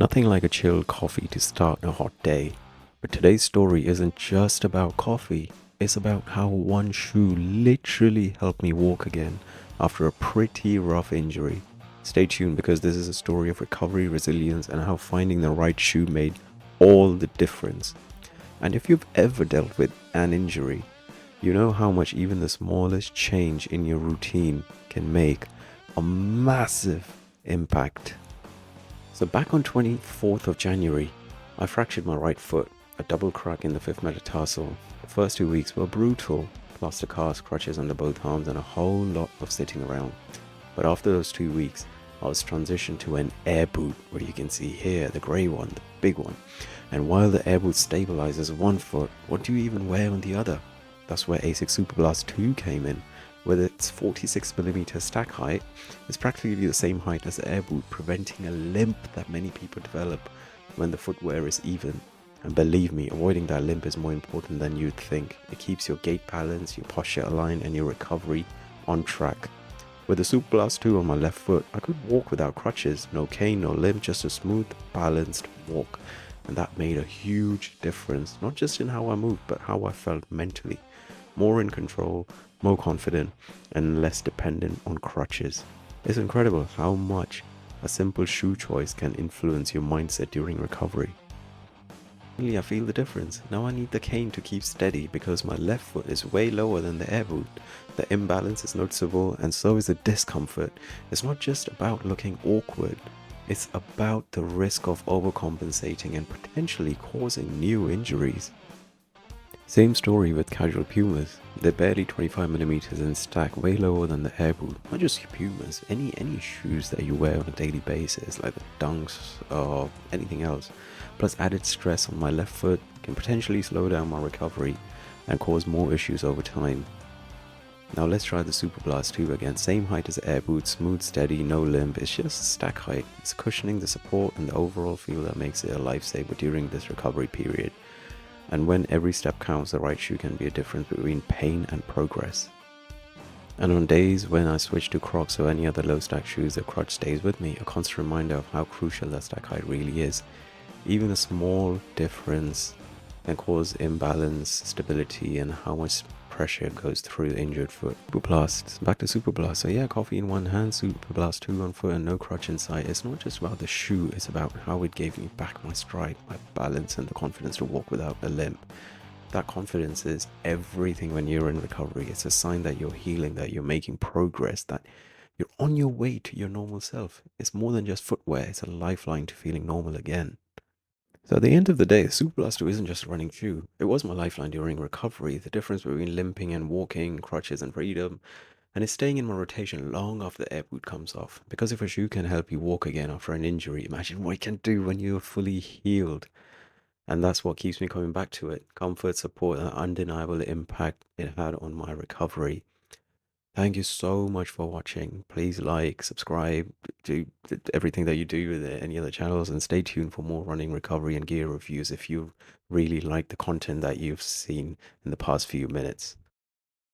Nothing like a chilled coffee to start a hot day. But today's story isn't just about coffee, it's about how one shoe literally helped me walk again after a pretty rough injury. Stay tuned because this is a story of recovery, resilience, and how finding the right shoe made all the difference. And if you've ever dealt with an injury, you know how much even the smallest change in your routine can make a massive impact. So back on 24th of January, I fractured my right foot, a double crack in the fifth metatarsal. The first 2 weeks were brutal, plaster cast, crutches under both arms, and a whole lot of sitting around. But after those 2 weeks, I was transitioned to an air boot, where you can see here, the grey one, the big one. And while the air boot stabilizes one foot, what do you even wear on the other? That's where ASICS Superblast 2 came in. With its 46mm stack height, it's practically the same height as the air boot, preventing a limp that many people develop when the footwear is even. And believe me, avoiding that limp is more important than you'd think. It keeps your gait balance, your posture aligned, and your recovery on track. With the Superblast 2 on my left foot, I could walk without crutches, no cane, no limp, just a smooth, balanced walk. And that made a huge difference, not just in how I moved, but how I felt mentally. More in control, more confident, and less dependent on crutches. It's incredible how much a simple shoe choice can influence your mindset during recovery. Really, I feel the difference. Now I need the cane to keep steady because my left foot is way lower than the air boot. The imbalance is noticeable, and so is the discomfort. It's not just about looking awkward, it's about the risk of overcompensating and potentially causing new injuries. Same story with casual Pumas. They're barely 25mm in stack, way lower than the air boot. Not just Pumas, any shoes that you wear on a daily basis, like the Dunks or anything else. Plus added stress on my left foot can potentially slow down my recovery and cause more issues over time. Now let's try the Superblast 2 again. Same height as the air boot, smooth, steady, no limp. It's just stack height. It's cushioning, the support, and the overall feel that makes it a lifesaver during this recovery period. And when every step counts, the right shoe can be a difference between pain and progress. And on days when I switch to Crocs or any other low stack shoes, the crutch stays with me, a constant reminder of how crucial that stack height really is. Even a small difference can cause imbalance, stability, and how much pressure goes through the injured foot. Superblast, back to Superblast. So yeah, coffee in one hand, Superblast 2 on foot, and no crutch in sight. It's not just about the shoe, it's about how it gave me back my stride, my balance, and the confidence to walk without a limp. That confidence is everything when you're in recovery. It's a sign that you're healing, that you're making progress, that you're on your way to your normal self. It's more than just footwear, it's a lifeline to feeling normal again. So at the end of the day, the Superblast 2 isn't just a running shoe. It was my lifeline during recovery, the difference between limping and walking, crutches and freedom, and it's staying in my rotation long after the air boot comes off. Because if a shoe can help you walk again after an injury, imagine what it can do when you're fully healed. And that's what keeps me coming back to it. Comfort, support, and undeniable impact it had on my recovery. Thank you so much for watching. Please like, subscribe, do everything that you do with any other channels, and stay tuned for more running recovery and gear reviews if you really like the content that you've seen in the past few minutes.